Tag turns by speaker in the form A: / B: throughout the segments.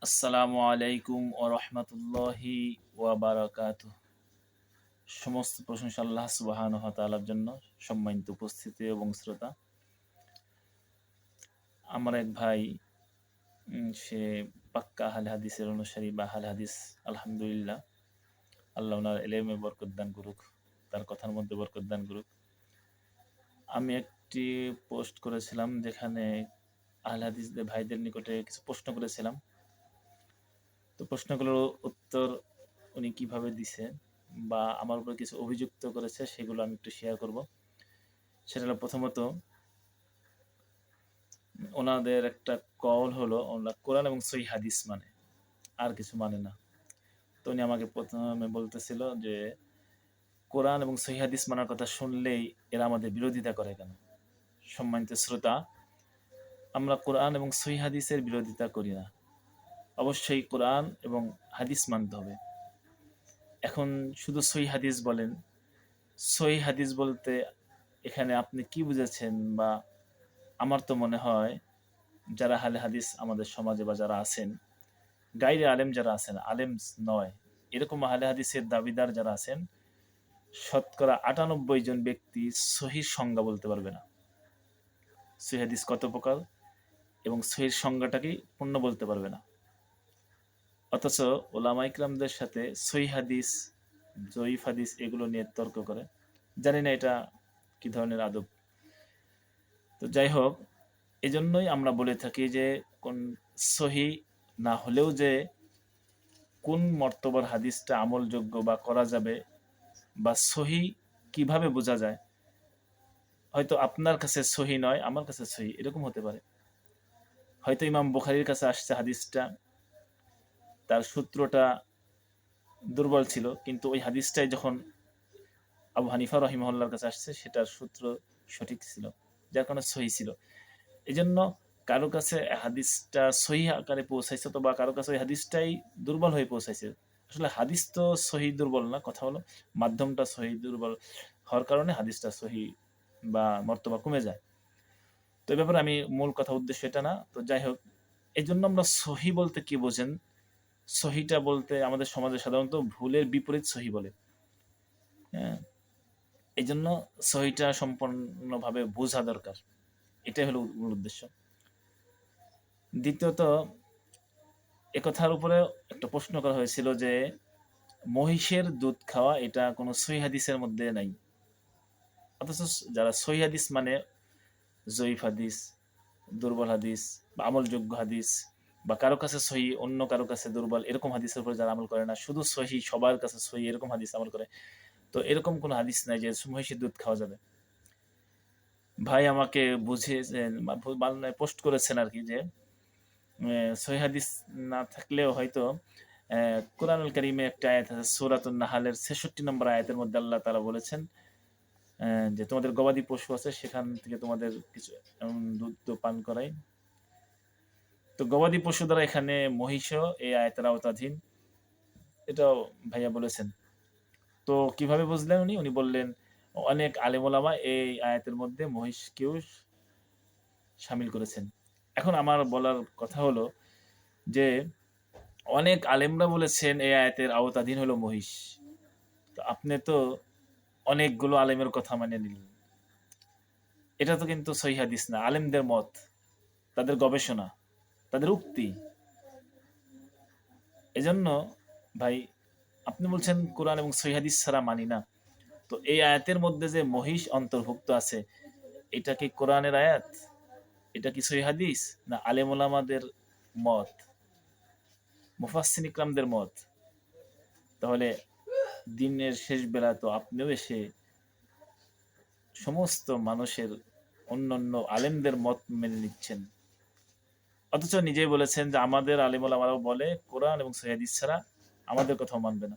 A: আসসালামু আলাইকুম ও রহমতুল্লাহি ওয়া বারাকাতুহ। সমস্ত প্রশংসা আল্লাহ সুবহানাহু ওয়া তাআলার জন্য। সম্মানিত উপস্থিতি এবং শ্রোতা, আমার এক ভাই সে পাক্কা আহলে হাদিসের অনুসারী বা আহলে হাদিস। আলহামদুলিল্লাহ, আল্লাহ ওনার এলেমে বরকত দান করুক, তার কথার মধ্যে বরকত দান করুক। আমি একটি পোস্ট করেছিলাম যেখানে আহলে হাদিসদের ভাইদের নিকটে কিছু প্রশ্ন করেছিলাম। তো প্রশ্নগুলোর উত্তর উনি কিভাবে দিছে বা আমার উপর কিছু অভিযুক্ত করেছে সেগুলো আমি একটু শেয়ার করব। সেটা হলো, প্রথমত ওনাদের একটা কল হলো ওনারা কোরআন এবং সহিহ হাদিস মানে, আর কিছু মানে না। তো উনি আমাকে প্রথমে বলতেছিল যে কোরআন এবং সহিহ হাদিস মানার কথা শুনলেই এরা আমাদের বিরোধিতা করে কেন। সম্মানিত শ্রোতা, আমরা কোরআন এবং সহিহ হাদিসের বিরোধিতা করি না। অবশ্যই কোরআন এবং হাদিস মানতে হবে। এখন শুধু সহিহ হাদিস বলেন, সহিহ হাদিস বলতে এখানে আপনি কি বুঝেছেন? বা আমার তো মনে হয় যারা আহলে হাদিস আমাদের সমাজে বা যারা আছেন, গাইরে আলেম যারা আছেন, আলেম নয় এরকম আহলে হাদিসের দাবিদার যারা আছেন, শতকরা ৯৮ জন ব্যক্তি সহিহ সংজ্ঞা বলতে পারবে না। সহিহ হাদিস কত প্রকার এবং সহিহ সংজ্ঞাটাকেই পূর্ণ বলতে পারবে না। অথচ ওলামা ইকরামদের সাথে সহিহ হাদিস, জয়ীফ হাদিস এগুলো নিয়ে তর্ক করে। জানি না এটা কি ধরনের আদব। তো যাই হোক, এজন্যই আমরা বলে থাকি যে কোন সহি না হলেও যে কোন মর্তবার হাদিসটা আমলযোগ্য বা করা যাবে বা সহি কিভাবে বোঝা যায়। হয়তো আপনার কাছে সহি নয়, আমার কাছে সহি, এরকম হতে পারে। হয়তো ইমাম বুখারীর কাছে আসছে হাদিসটা, তার সূত্রটা দুর্বল ছিল, কিন্তু ওই হাদিসটাই যখন আবু হানিফা রহিমাহুল্লাহর কাছে আসছে সেটার সূত্র সঠিক ছিল, যার কারণে সহি ছিল। এই জন্য কারো কাছে হাদিসটা সহি আকারে পৌঁছাইছে, তো বা কারো কাছে ওই হাদিসটাই দুর্বল হয়ে পৌঁছাইছে। আসলে হাদিস তো সহি দুর্বল না, কথা হলো মাধ্যমটা সহি দুর্বল হওয়ার কারণে হাদিসটা সহি বা মর্তবা কমে যায়। তো এই ব্যাপারে আমি মূল কথা উদ্দেশ্য এটা না। তো যাই হোক, এই জন্য আমরা সহি বলতে কি বোঝেন? সহিটা বলতে আমাদের সমাজে সাধারণত ভুলের বিপরীত সহি বলে। হ্যাঁ, এই জন্য সহিটা সম্পূর্ণভাবে বোঝা দরকার, এটাই হলো মূল উদ্দেশ্য। দ্বিতীয়ত, একথার উপরে একটা প্রশ্ন করা হয়েছিল যে মহিষের দুধ খাওয়া এটা কোনো সহিহ হাদিসের মধ্যে নাই। অথচ যারা সহিহ হাদিস মানে জয়ীফ হাদিস, দুর্বল হাদিস বা আমলযোগ্য হাদিস, বা কারো কাছে সহি অন্য কারো কাছে দুর্বল, এরকম হাদিসের উপর যারা আমল করে না, শুধু সহি সবার কাছে সহি এরকম হাদিস আমল করে, তো এরকম কোনো হাদিস নাই যে মহিষের দুধ খাওয়া যাবে। ভাই আমাকে বুঝিয়েছেন, মানে পোস্ট করেছেন আর কি, যে সহিহ হাদিস না থাকলেও হয়তো কোরআনুল কারীমে একটা আয়াত আছে, সূরাতুন নাহালের ৬৬ নম্বর আয়াতের মধ্যে আল্লাহ তাআলা বলেছেন যে তোমাদের গবাদি পশু আছে, সেখান থেকে তোমাদের কিছু দুধ পান করাই। তো গবাদি পশু দ্বারা এখানে মহিষও এই আয়াতের আওতাধীন, এটাও ভাইয়া বলেছেন। তো কিভাবে বুঝলেন উনি? উনি বললেন অনেক আলেম ওলামা এই আয়াতের মধ্যে মহিষকেও শামিল করেছেন। এখন আমার বলার কথা হলো যে অনেক আলেমরা বলেছেন এই আয়াতের আওতাধীন হলো মহিষ। তো আপনি তো অনেকগুলো আলেমের কথা মানে নিলেন, এটা তো কিন্তু সহিহ হাদিস না। আলেমদের মত, তাদের গবেষণা, তাদের উক্তি। এজন্য ভাই, আপনি বলছেন কোরআন এবং সহিহ হাদিস ছাড়া মানি না, তো এই আয়াতের মধ্যে যে মহিষ অন্তর্ভুক্ত আছে, এটা কি কোরআনের আয়াত? এটা কি সহিহ হাদিস? না আলেম ওলামাদের মত, মুফাসসির ইকরামদের মত? তাহলে দিনের শেষ বেলা তো আপনিও এসে সমস্ত মানুষের অন্যান্য আলেমদের মত মেনে নিচ্ছেন, অথচ নিজেই বলেছেন যে আমাদের আলেম ওলামারাও বলে কোরআন এবং সহিহ হাদিস ছাড়া আমাদের কথাও মানবে না।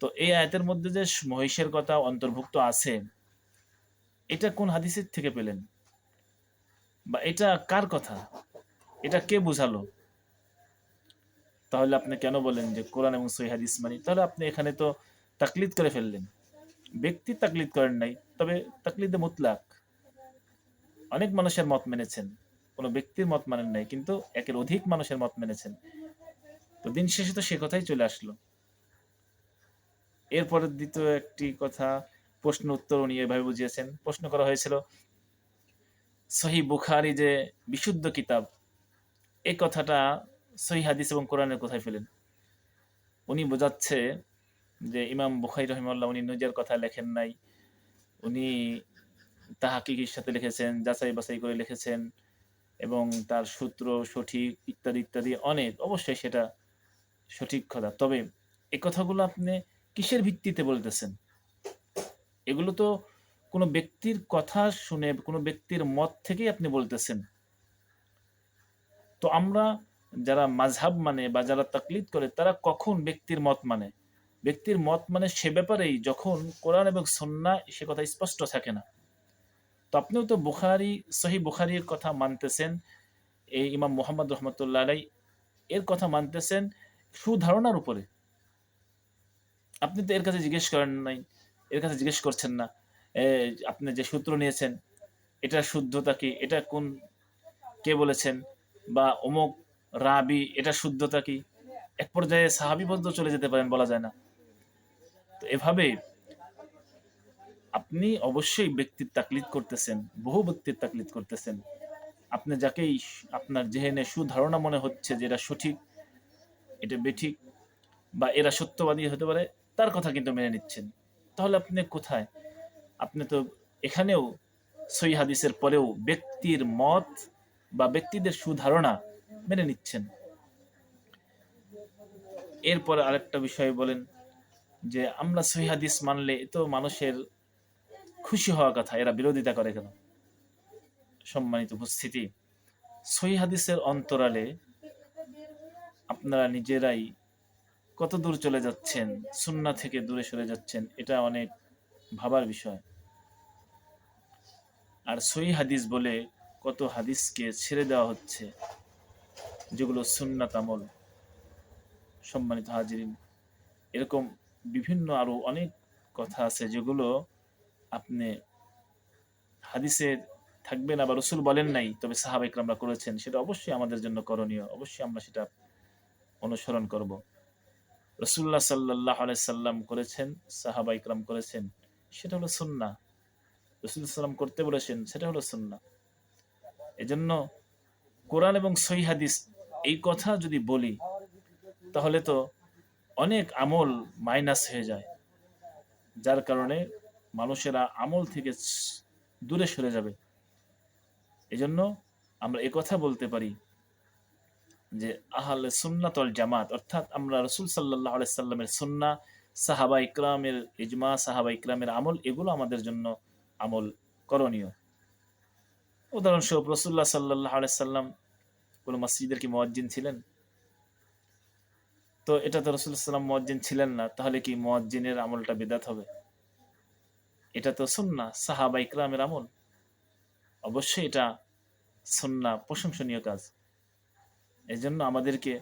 A: তো এই আয়াতের মধ্যে যে মহিষের কথা অন্তর্ভুক্ত আছে, এটা কোন হাদিসের থেকে পেলেন? বা এটা কার কথা? এটা কে বুঝালো? তাহলে আপনি কেন বলেন যে কোরআন এবং সহিহ হাদিস মানি? তাহলে আপনি এখানে তো তাকলিদ করে ফেললেন। ব্যক্তির তাকলিদ করেন নাই, তবে তাকলিদে মুতলাক। অনেক মানুষের মত মেনেছেন, কোনো ব্যক্তির মত মানেন নাই, কিন্তু একের অধিক মানুষের মত মেনেছেন। তো দিন শেষে তো সে কথাই চলে আসলো। এরপরে দ্বিতীয় একটি কথা, প্রশ্ন উত্তর উনি এভাবে বুঝিয়েছেন। প্রশ্ন করা হয়েছিল, সহিহ বুখারী যে বিশুদ্ধ কিতাব, এই কথাটা সহিহ হাদিস এবং কোরআনের কোথায় পেলেন? উনি বোঝাচ্ছে যে ইমাম বুখারী রাহিমাহুল্লাহ উনি নিজের কথা লেখেন নাই। উনি তাহকিকের সাথে লিখেছেন, যাচাই বাছাই করে লিখেছেন এবং তার সূত্র সঠিক ইত্যাদি, ইত্যাদি অনেক। অবশ্যই সেটা সঠিক কথা। তবে এ কথাগুলো আপনি কিসের ভিত্তিতে বলতেছেন? এগুলো তো কোনো ব্যক্তির কথা শুনে, কোনো ব্যক্তির মত থেকেই আপনি বলতেছেন। তো আমরা যারা মাযহাব মানে বা যারা তাকলিদ করে তারা কখন ব্যক্তির মত মানে? ব্যক্তির মত মানে সে ব্যাপারেই যখন কোরআন এবং সুন্নাহ সে কথা স্পষ্ট থাকে না। তো আপনিও তো বুখারী, সহিহ বুখারীর কথা মানতেছেন, এই ইমাম মুহাম্মদ রহমতুল্লাহ আলাই এর কথা মানতেছেন সুধারণার উপরে। আপনি তো এর কাছে জিজ্ঞেস করেন নাই, এর কাছে জিজ্ঞেস করছেন না। এ আপনি যে সূত্র নিয়েছেন, এটার শুদ্ধতা কি? এটা কোন কে বলেছেন? বা অমুক রাবি এটার শুদ্ধতা কি? এক পর্যায়ে সাহাবী পর্যন্ত চলে যেতে পারেন, বলা যায় না। তো এভাবে আপনি অবশ্যই ব্যক্তির তাকলিদ করতেছেন, বহু ব্যক্তির তাকলিদ করতেছেন। আপনি যাকেই আপনার জেহেনে সুধারণা মনে হচ্ছে যে এরা সঠিক, এটা বেঠিক বা এরা সত্যবাদী হতে পারে, তার কথা কিন্তু মেনে নিচ্ছেন। তাহলে আপনি কোথায়? আপনি তো এখানেও সহিহ হাদিসের পরেও ব্যক্তির মত বা ব্যক্তিদের সুধারণা মেনে নিচ্ছেন। এরপরে আরেকটা বিষয় বলেন যে আমরা সহিহ হাদিস মানলে এ তো মানুষের খুশি হওয়ার কথা, এরা বিরোধিতা করে কেন? সম্মানিত উপস্থিতি, সহিহ হাদিসের অন্তরালে আপনারা নিজেরাই কত দূর চলে যাচ্ছেন, সুন্নাহ থেকে দূরে সরে যাচ্ছেন, এটা অনেক ভাবার বিষয়। আর সহিহ হাদিস বলে কত হাদিসকে ছেড়ে দেওয়া হচ্ছে যেগুলো সুন্নাত আমল। সম্মানিত হাজিরিন, এরকম বিভিন্ন আরো অনেক কথা আছে যেগুলো আপনি হাদিসে থাকবে না বা রসুল বলেন নাই, তবে সাহাবা ইকরামরা করেছেন, সেটা অবশ্যই আমাদের জন্য করণীয়। অবশ্যই আমরা সেটা অনুসরণ করব। রসুল্লাহ সাল্লাহ আলাইসাল্লাম করেছেন, সাহাবা ইকরাম করেছেন, সেটা হলো সুন্নাহ। রসুল সাল্লাম করতে বলেছেন, সেটা হলো সুন্নাহ। এজন্য কোরআন এবং সহিহ হাদিস এই কথা যদি বলি তাহলে তো অনেক আমল মাইনাস হয়ে যায়, যার কারণে মানুষেরা আমল থেকে দূরে সরে যাবে। এজন্য আমরা একথা বলতে পারি যে আহলে সুন্নাত ওয়াল জামাত, অর্থাৎ আমরা রাসূল সাল্লাল্লাহু আলাইহি সাল্লামের সুন্নাহ, সাহাবা ইকরামের ইজমা, সাহাবা ইকরামের আমল, এগুলো আমাদের জন্য আমল করণীয়। উদাহরণস্বরূপ রাসূলুল্লাহ সাল্লাল্লাহু আলাইহি সাল্লাম কোন মসজিদের কি মুয়াজ্জিন ছিলেন? তো এটা তো রাসূল সাল্লাল্লাহু মুয়াজ্জিন ছিলেন না, তাহলে কি মুয়াজ্জিনের আমলটা বিদআত হবে? এটা তো সুন্নাহ, সাহাবা ইকরামের আমল। অবশ্যই এটা সুন্নাহ, প্রশংসনীয় কাজ। এজন্য আমাদেরকে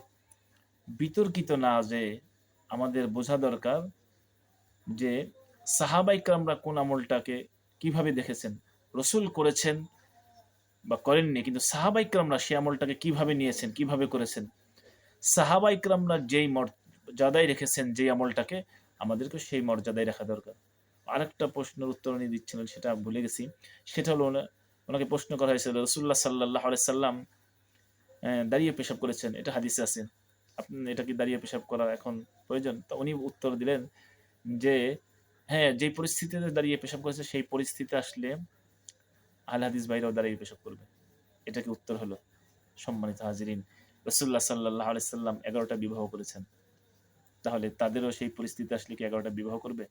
A: বিতর্কিত না যে আমাদের বোঝা দরকার যে সাহাবা ইকরামরা কোন আমলটাকে কিভাবে দেখেছেন। রসুল করেছেন বা করেননি, কিন্তু সাহাবা ইকরামরা সেই আমলটাকে কিভাবে নিয়েছেন, কিভাবে করেছেন। সাহাবা ইকরামরা যেই মর্যাদায় রেখেছেন যেই আমলটাকে, আমাদেরকে সেই মর্যাদায় রাখা দরকার। আরেকটা প্রশ্নের উত্তর উনি দিচ্ছিলেন, সেটা ভুলে গেছি। সেটা হলো ওনাকে প্রশ্ন করা হয়েছিল, রসুল্লাহ সাল্লাহ সাল্লাম দাঁড়িয়ে পেশাব করেছেন, এটা হাদিসে আছে, আপনি এটা কি দাঁড়িয়ে পেশাব করার এখন প্রয়োজন? তো উনি উত্তর দিলেন যে হ্যাঁ, যেই পরিস্থিতিতে দাঁড়িয়ে পেশাব করেছে সেই পরিস্থিতি আসলে আহলে হাদিস ভাইরাও দাঁড়িয়ে পেশাব করবে। এটা কি উত্তর হলো? সম্মানিত হাজিরিন, রাসূলুল্লাহ সাল্লাল্লাহু আলাইহি সাল্লাম 11টা বিবাহ করেছেন, তাহলে তাদেরও সেই পরিস্থিতি আসলে কি 11টা বিবাহ করবে?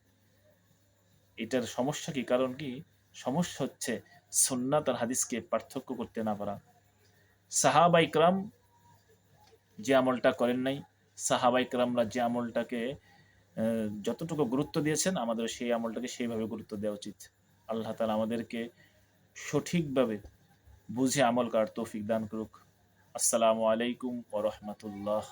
A: এটার সমস্যা কি? কারণ কি? সমস্যা হচ্ছে সুন্নাত আর হাদিসকে পার্থক্য করতে না পারা। সাহাবা ইকরাম যে আমলটা করেন নাই, সাহাবা ইকরামরা যে আমলটাকে যতটুকু গুরুত্ব দিয়েছেন, আমাদের সেই আমলটাকে সেইভাবে গুরুত্ব দেওয়া উচিত। আল্লাহ তাআলা আমাদেরকে সঠিকভাবে বুঝে আমল করার তৌফিক দান করুক। আসসালামু আলাইকুম ওয়া রাহমাতুল্লাহ।